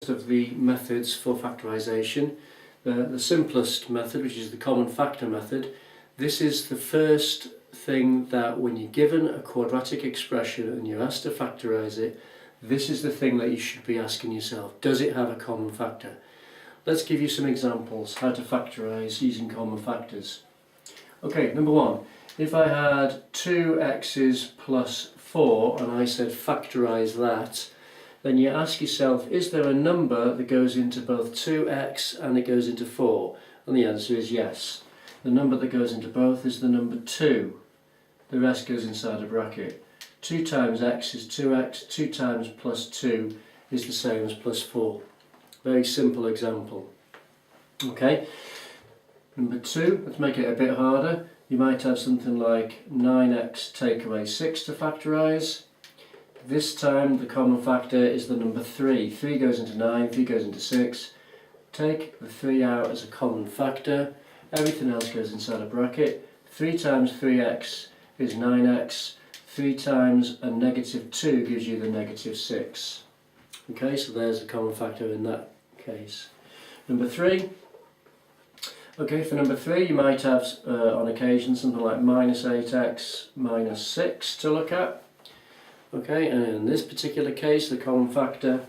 simplest of the methods for factorisation. The simplest method, which is the common factor method, this is the first thing that when you're given a quadratic expression and you're asked to factorise it, this is the thing that you should be asking yourself. Does it have a common factor? Let's give you some examples how to factorise using common factors. Okay, number one. If I had 2x's plus 4 and I said factorise that, then you ask yourself, is there a number that goes into both 2x and it goes into 4? And the answer is yes. The number that goes into both is the number 2. The rest goes inside a bracket. 2 times x is 2x, 2 times plus 2 is the same as plus 4. Very simple example. Okay, number 2, let's make it a bit harder. You might have something like 9x take away 6 to factorise. This time the common factor is the number 3. 3 goes into 9, 3 goes into 6. Take the 3 out as a common factor. Everything else goes inside a bracket. 3 times 3x is 9x. 3 times a negative 2 gives you the negative 6. Okay, so there's the common factor in that case. Number 3. Okay, for number 3 you might have on occasion something like minus 8x minus 6 to look at. Okay, and in this particular case the common factor,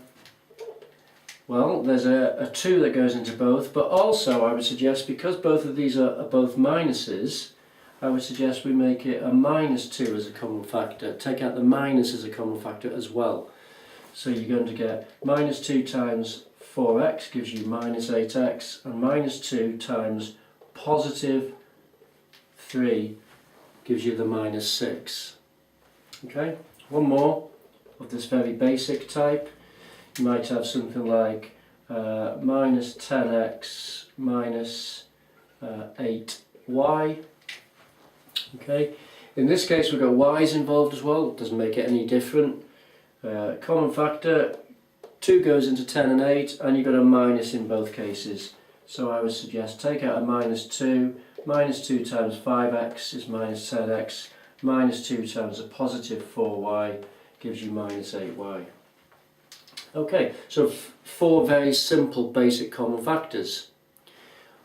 well, there's a 2 that goes into both, but also I would suggest, because both of these are both minuses, I would suggest we make it a minus 2 as a common factor. Take out the minus as a common factor as well. So you're going to get minus 2 times 4x gives you minus 8x, and minus 2 times positive 3 gives you the minus 6. Okay, one more of this very basic type. You might have something like minus 10x minus 8y. Okay, in this case we've got y's involved as well. It doesn't make it any different. Common factor, 2 goes into 10 and 8, and you've got a minus in both cases. So I would suggest take out a minus 2. Minus 2 times 5x is minus 10x. Minus 2 times a positive 4y gives you minus 8y. Okay, so 4 very simple basic common factors.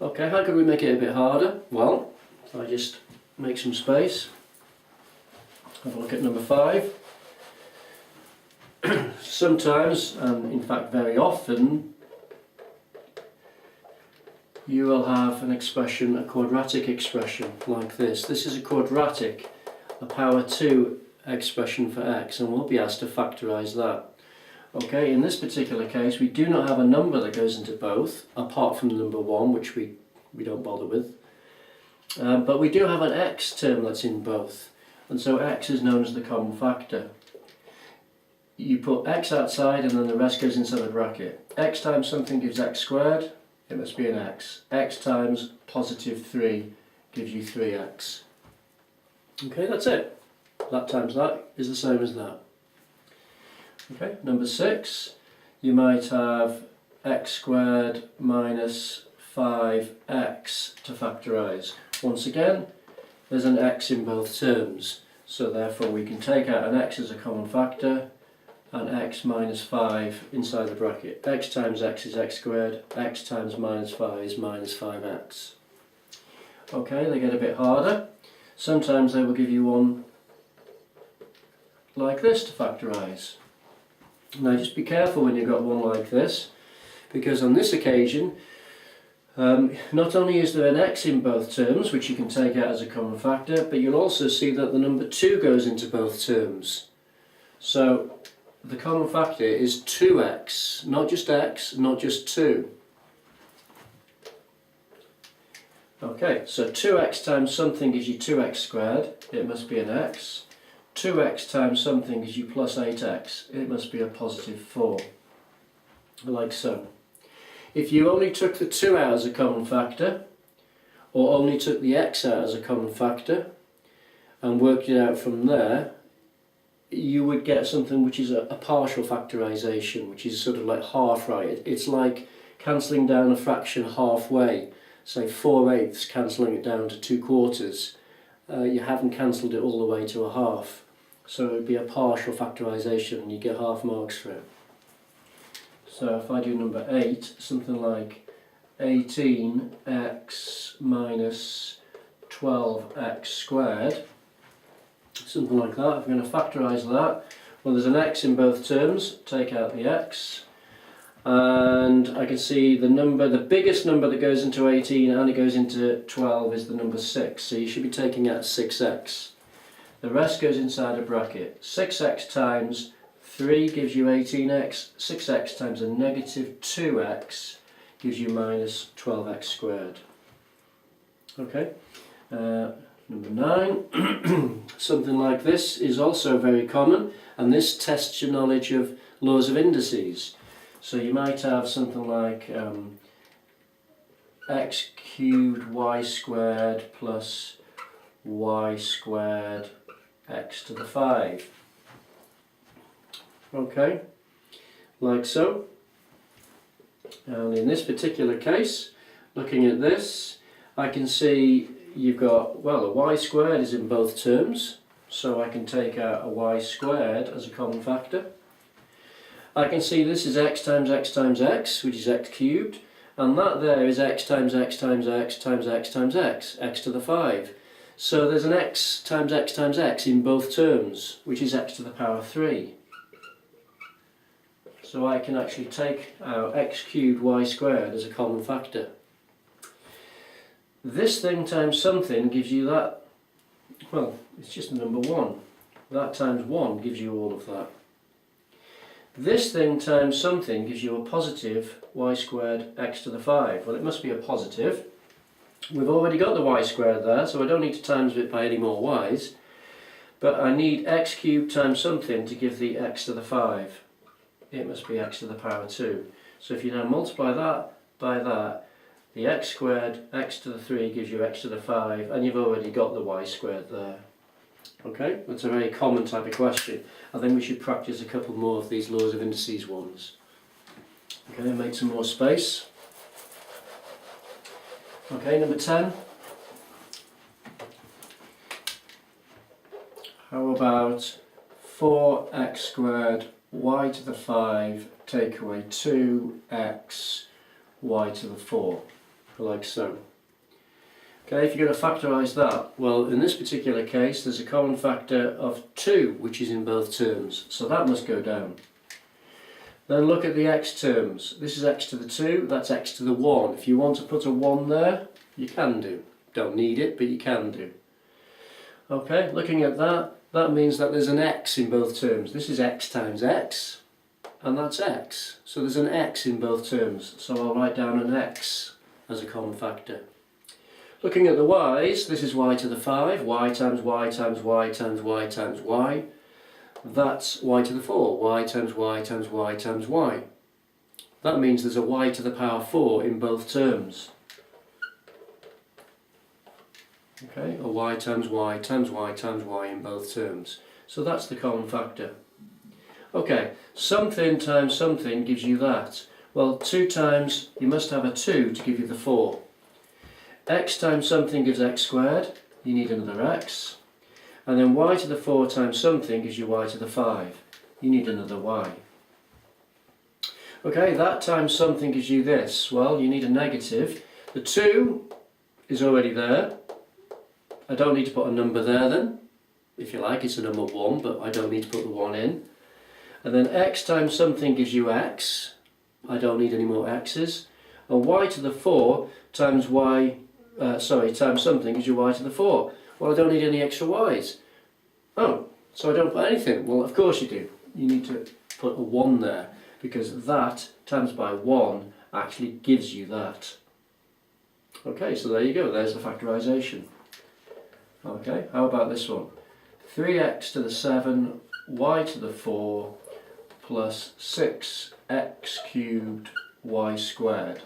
Okay, how could we make it a bit harder? Well, if I just make some space, have a look at number 5. Sometimes, and in fact very often, you will have an expression, a quadratic expression like this. This is a quadratic, a power 2 expression for x, and we'll be asked to factorise that. Okay, in this particular case we do not have a number that goes into both, apart from the number 1, which we don't bother with. But we do have an x term that's in both, and so x is known as the common factor. You put x outside and then the rest goes inside a bracket. X times something gives x squared, it must be an x. X times positive 3 gives you 3x. Okay, that's it. That times that is the same as that. Okay, number 6, you might have x squared minus 5x to factorise. Once again, there's an x in both terms, so therefore we can take out an x as a common factor, and x minus 5 inside the bracket. X times x is x squared, x times minus 5 is minus 5x. Okay, they get a bit harder. Sometimes they will give you one like this to factorise. Now just be careful when you've got one like this, because on this occasion not only is there an x in both terms, which you can take out as a common factor, but you'll also see that the number 2 goes into both terms. So the common factor is 2x, not just x, not just 2. Okay, so 2x times something gives you 2x squared, it must be an x. 2x times something gives you plus 8x, it must be a positive 4. Like so. If you only took the 2 out as a common factor, or only took the x out as a common factor, and worked it out from there, you would get something which is a partial factorisation, which is sort of like half right. It's like cancelling down a fraction halfway, say 4/8 cancelling it down to 2/4. You haven't cancelled it all the way to a half, so it would be a partial factorisation and you get half marks for it. So if I do number 8, something like 18x minus 12x squared, something like that. If we're going to factorise that, well, there's an x in both terms, take out the x, and I can see the number, the biggest number that goes into 18 and it goes into 12 is the number 6, so you should be taking out 6x. The rest goes inside a bracket. 6x times 3 gives you 18x, 6x times a negative 2x gives you minus 12x squared. Okay, number 9, something like this is also very common, and this tests your knowledge of laws of indices. So you might have something like x cubed y squared plus y squared x to the 5. Okay, like so. And in this particular case, looking at this, I can see you've got, well, a y squared is in both terms, so I can take out a y squared as a common factor. I can see this is x times x times x, which is x cubed, and that there is x times x times x times x times x, x to the 5. So there's an x times x times x in both terms, which is x to the power 3. So I can actually take out x cubed y squared as a common factor. This thing times something gives you that, well, it's just the number 1. That times 1 gives you all of that. This thing times something gives you a positive y squared x to the 5. Well, it must be a positive. We've already got the y squared there, so I don't need to times it by any more y's. But I need x cubed times something to give the x to the 5. It must be x to the power 2. So if you now multiply that by that, the x squared x to the 3 gives you x to the 5, and you've already got the y squared there. Okay, that's a very common type of question. I think we should practice a couple more of these laws of indices ones. Okay, make some more space. Okay, number 10. How about 4x squared y to the 5 take away 2x y to the 4, like so. Okay, if you're going to factorise that, well, in this particular case there's a common factor of 2 which is in both terms, so that must go down. Then look at the x terms. This is x to the 2, that's x to the 1. If you want to put a 1 there, you can do. Don't need it, but you can do. Okay, looking at that, that means that there's an x in both terms. This is x times x, and that's x. So there's an x in both terms, so I'll write down an x as a common factor. Looking at the y's, this is y to the 5, y times y times y times y times y. That's y to the 4, y times y times y times y. That means there's a y to the power 4 in both terms. Okay, or y times y times y times y in both terms. So that's the common factor. Okay, something times something gives you that. Well, 2 times, you must have a 2 to give you the 4. X times something gives x squared, you need another x. And then y to the 4 times something gives you y to the 5, you need another y. Okay, that times something gives you this, well, you need a negative. The 2 is already there. I don't need to put a number there then. If you like, it's a number 1, but I don't need to put the 1 in. And then x times something gives you x. I don't need any more x's. And y to the 4 times y, times something gives you y to the 4. Well, I don't need any extra y's. Oh, so I don't put anything. Well, of course you do. You need to put a 1 there, because that times by 1 actually gives you that. Okay, so there you go. There's the factorisation. Okay, how about this one? 3x to the 7, y to the 4, plus 6x cubed y squared.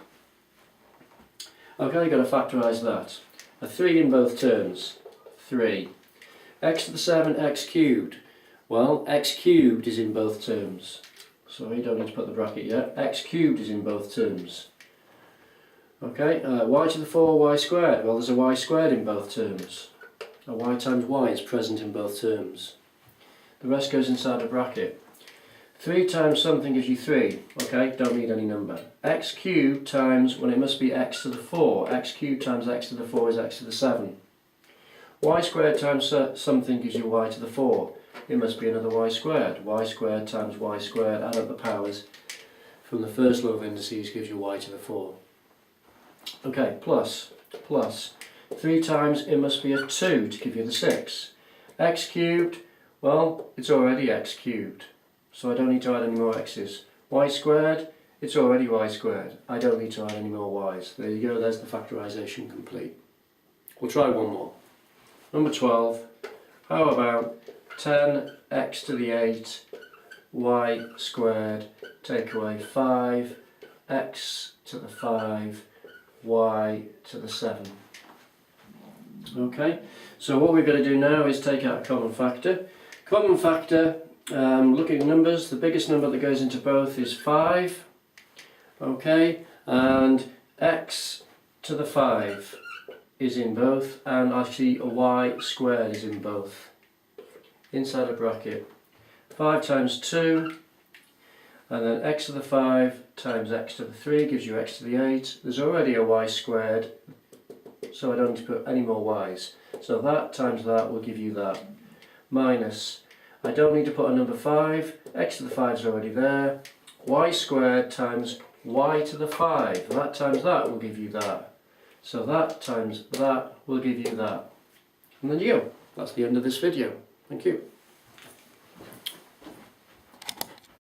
Okay, you've got to factorise that. A 3 in both terms. 3. X to the 7, x cubed. Well, x cubed is in both terms. So you don't need to put the bracket yet. X cubed is in both terms. Okay, y to the 4, y squared. Well, there's a y squared in both terms. A y times y is present in both terms. The rest goes inside a bracket. 3 times something gives you 3, okay, don't need any number. X cubed times, well, it must be x to the 4. X cubed times x to the 4 is x to the 7. Y squared times something gives you y to the 4. It must be another y squared. Y squared times y squared, add up the powers from the first law of indices gives you y to the 4. Okay, plus 3 times it must be a 2 to give you the 6. X cubed, well, it's already x cubed, so I don't need to add any more x's. Y squared, it's already y squared. I don't need to add any more y's. There you go, there's the factorisation complete. We'll try one more. Number 12, how about 10x to the 8, y squared, take away 5, x to the 5, y to the 7. Okay, so what we're going to do now is take out a common factor. Common factor, looking at numbers, the biggest number that goes into both is 5. Okay, and x to the 5 is in both, and I see a y squared is in both. Inside a bracket, 5 times 2, and then x to the 5 times x to the 3 gives you x to the 8. There's already a y squared, so I don't need to put any more y's. So that times that will give you that. Minus, I don't need to put a number 5, x to the 5 is already there. Y squared times y to the 5, that times that will give you that. So that times that will give you that. And then you go. That's the end of this video. Thank you.